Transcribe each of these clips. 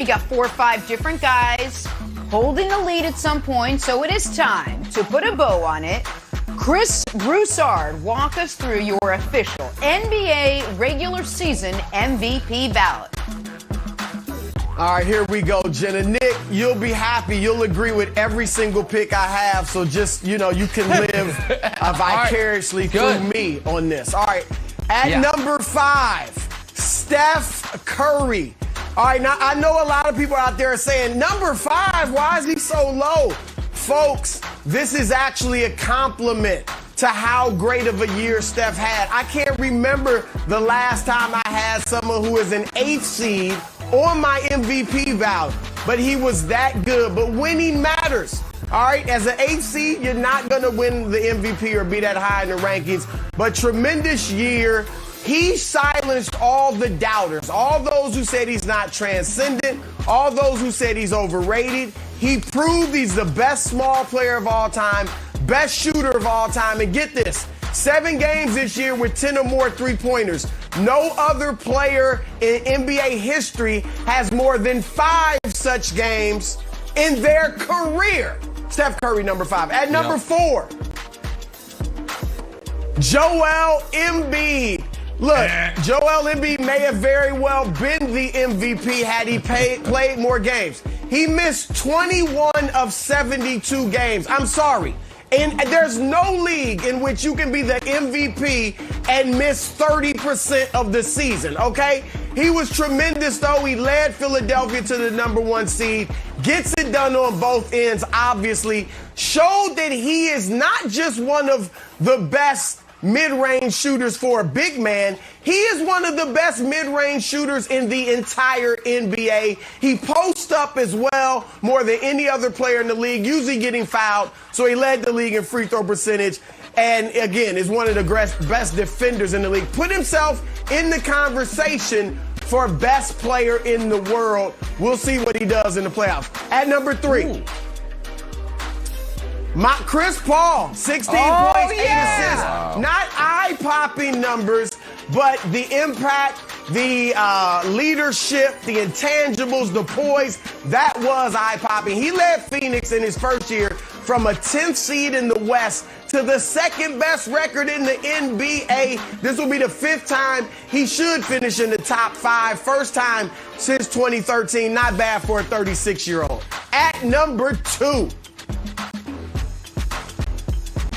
You got 4 or 5 different guys holding the lead at some point, so it is time to put a bow on it. Chris Broussard, walk us through your official NBA regular season MVP ballot. All right, here we go, Jenna. Nick, you'll be happy. You'll agree with every single pick I have, so just, you can live vicariously through me on this. All right, at number 5, Steph Curry. All right, now I know a lot of people out there are saying, number 5, why is he so low? Folks, this is actually a compliment to how great of a year Steph had. I can't remember the last time I had someone who is an 8th seed on my MVP ballot, but he was that good. But winning matters. All right, as an 8th seed, you're not going to win the MVP or be that high in the rankings, but tremendous year. He silenced all the doubters, all those who said he's not transcendent, all those who said he's overrated. He proved he's the best small player of all time, best shooter of all time. And get this, 7 games this year with 10 or more three-pointers. No other player in NBA history has more than 5 such games in their career. Steph Curry, number 5. At number 4, Joel Embiid. Look, Joel Embiid may have very well been the MVP had he played more games. He missed 21 of 72 games. I'm sorry. And there's no league in which you can be the MVP and miss 30% of the season, okay? He was tremendous, though. He led Philadelphia to the number 1 seed. Gets it done on both ends, obviously. Showed that he is not just one of the best mid-range shooters for a big man. He is one of the best mid-range shooters in the entire NBA. He posts up as well more than any other player in the league, usually getting fouled. So he led the league in free throw percentage. And again, is one of the best defenders in the league. Put himself in the conversation for best player in the world. We'll see what he does in the playoffs. At number 3. Chris Paul, 16 points, 8 assists. Not eye-popping numbers, but the impact, the leadership, the intangibles, the poise, that was eye-popping. He led Phoenix in his first year from a 10th seed in the West to the 2nd best record in the NBA. This will be the 5th time he should finish in the top 5. First time since 2013. Not bad for a 36-year-old. At number 2.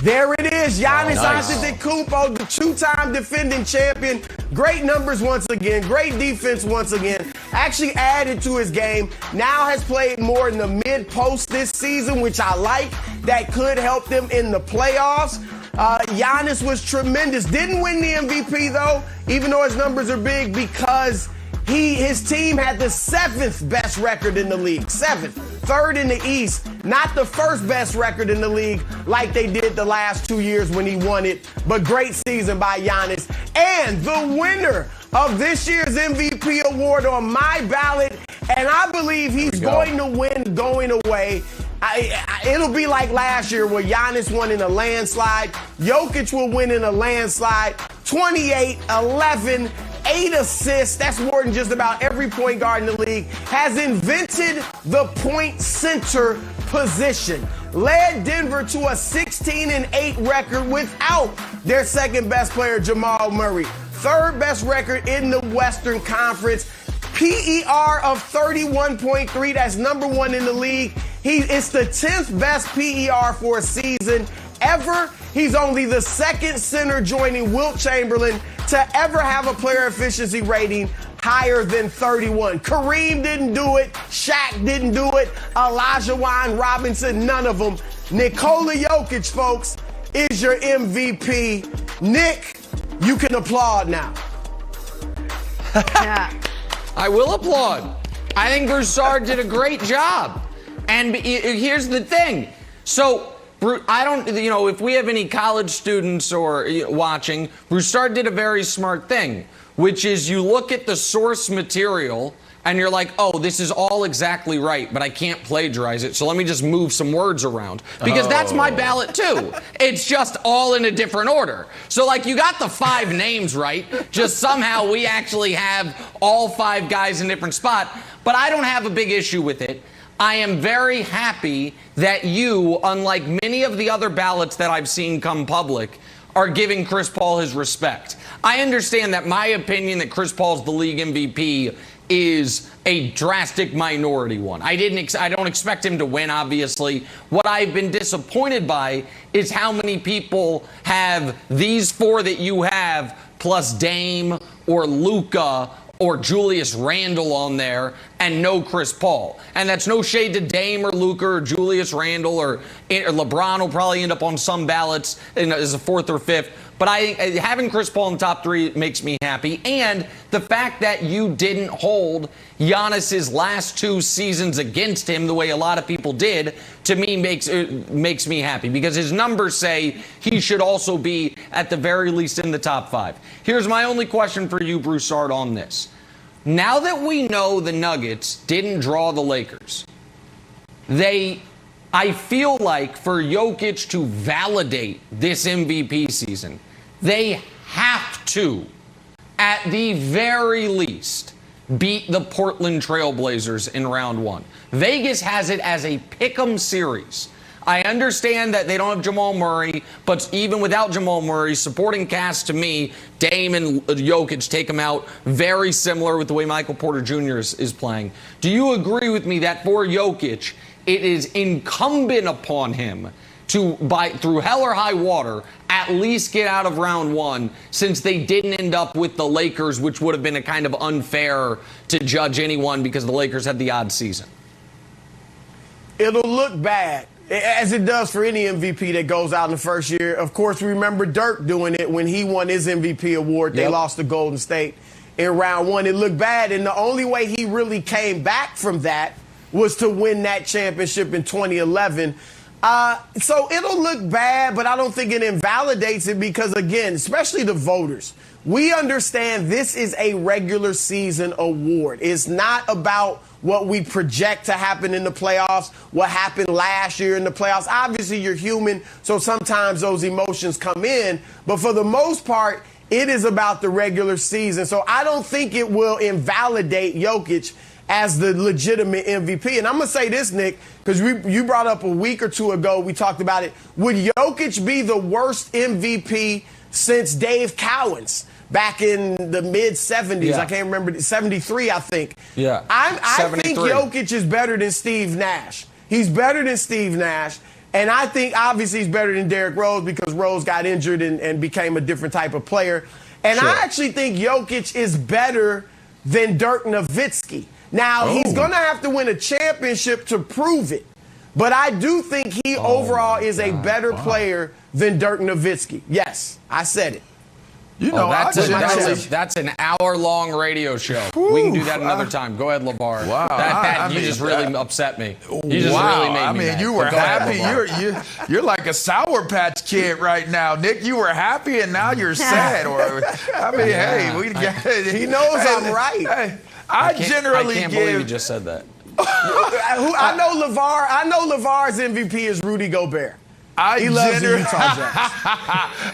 There it is, Giannis Antetokounmpo, the 2-time defending champion. Great numbers once again, great defense once again. Actually added to his game. Now has played more in the mid-post this season, which I like. That could help them in the playoffs. Giannis was tremendous. Didn't win the MVP, though, even though his numbers are big, because his team had the 7th best record in the league. 7th. 3rd in the East. Not the 1st best record in the league like they did the last 2 years when he won it. But great season by Giannis. And the winner of this year's MVP award on my ballot. And I believe he's going to win going away. It'll be like last year where Giannis won in a landslide. Jokic will win in a landslide. 28, 11, 8 assists. That's more than just about every point guard in the league. Has invented the point center position. Led Denver to a 16-8 record without their 2nd best player, Jamal Murray. 3rd best record in the Western Conference. PER of 31.3. That's number 1 in the league. It's the 10th best PER for a season ever. He's only the 2nd center joining Wilt Chamberlain to ever have a player efficiency rating higher than 31. Kareem didn't do it. Shaq didn't do it. Olajuwon Robinson, none of them. Nikola Jokic, folks, is your MVP. Nick, you can applaud now. I will applaud. I think Broussard did a great job. And here's the thing. So, I don't, if we have any college students or watching, Broussard did a very smart thing, which is you look at the source material and you're like, oh, this is all exactly right, but I can't plagiarize it, so let me just move some words around. Because that's my ballot, too. It's just all in a different order. So, like, you got the 5 names right, just somehow we actually have all 5 guys in a different spot. But I don't have a big issue with it. I am very happy that you, unlike many of the other ballots that I've seen come public, are giving Chris Paul his respect. I understand that my opinion that Chris Paul's the league MVP is a drastic minority one. I don't expect him to win, obviously. What I've been disappointed by is how many people have these four that you have, plus Dame or Luka or Julius Randle on there, and no Chris Paul. And that's no shade to Dame or Luka or Julius Randle or LeBron will probably end up on some ballots as a fourth or fifth. But having Chris Paul in the top three makes me happy. And the fact that you didn't hold Giannis's last 2 seasons against him the way a lot of people did, to me makes me happy, because his numbers say he should also be at the very least in the top 5. Here's my only question for you, Broussard, on this. Now that we know the Nuggets didn't draw the Lakers, I feel like for Jokic to validate this MVP season, they have to, at the very least, beat the Portland Trailblazers in round 1. Vegas has it as a pick'em series. I understand that they don't have Jamal Murray, but even without Jamal Murray, supporting cast to me, Dame and Jokic take him out very similar with the way Michael Porter Jr. is playing. Do you agree with me that for Jokic, it is incumbent upon him to, through hell or high water, at least get out of round 1, since they didn't end up with the Lakers, which would have been a kind of unfair to judge anyone because the Lakers had the odd season? It'll look bad, as it does for any MVP that goes out in the first year. Of course, we remember Dirk doing it when he won his MVP award. They lost to Golden State in round 1. It looked bad, and the only way he really came back from that was to win that championship in 2011. So it'll look bad, but I don't think it invalidates it because, again, especially the voters, we understand this is a regular season award. It's not about what we project to happen in the playoffs, what happened last year in the playoffs. Obviously, you're human, so sometimes those emotions come in. But for the most part, it is about the regular season. So I don't think it will invalidate Jokic as the legitimate MVP. And I'm going to say this, Nick, because you brought up a week or two ago, we talked about it. Would Jokic be the worst MVP since Dave Cowens back in the mid-'70s? Yeah. I can't remember, 73, I think. Yeah, I think Jokic is better than Steve Nash. He's better than Steve Nash. And I think, obviously, he's better than Derrick Rose because Rose got injured and became a different type of player. And I actually think Jokic is better than Dirk Nowitzki. Now, he's going to have to win a championship to prove it. But I do think he overall is a better player than Dirk Nowitzki. Yes, I said it. You know, that's an hour-long radio show. We can do that another time. Go ahead, LeVar. Wow. You just really upset me. You just really made me mad. You were happy. Ahead, you're like a Sour Patch Kid right now, Nick. You were happy and now you're sad. He knows I'm right. Hey, I can't believe you just said that. I know LeVar's MVP is Rudy Gobert. He loves the Utah Jazz.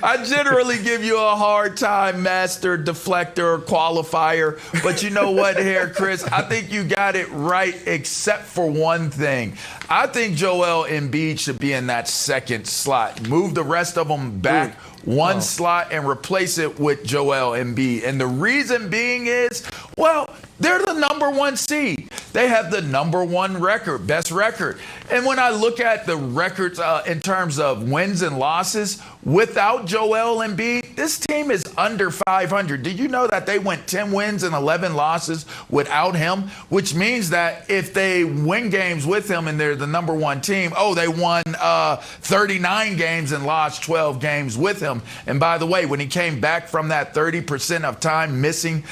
I generally give you a hard time, master, deflector, qualifier. But you know what here, Chris? I think you got it right except for one thing. I think Joel Embiid should be in that second slot. Move the rest of them back one slot and replace it with Joel Embiid. And the reason being is, well, they're the number 1 seed. They have the number 1 record, best record. And when I look at the records in terms of wins and losses, without Joel Embiid, this team is under 500. Did you know that they went 10 wins and 11 losses without him? Which means that if they win games with him and they're the number 1 team, they won 39 games and lost 12 games with him. And by the way, when he came back from that 30% of time missing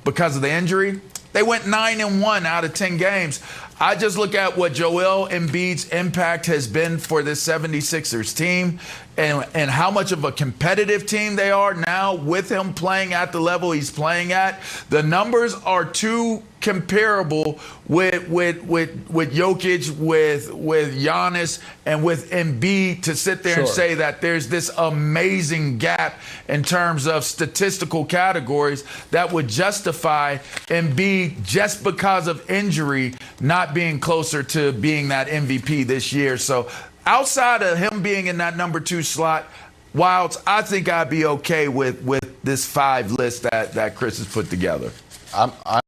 because of the injury, they went 9-1 out of 10 games. I just look at what Joel Embiid's impact has been for this 76ers team. and how much of a competitive team they are now with him playing at the level he's playing at, the numbers are too comparable with Jokic, with Giannis, and with Embiid to sit there and say that there's this amazing gap in terms of statistical categories that would justify Embiid just because of injury not being closer to being that MVP this year. So outside of him being in that number 2 slot, Wilds, I think I'd be okay with this 5 list that Chris has put together. I'm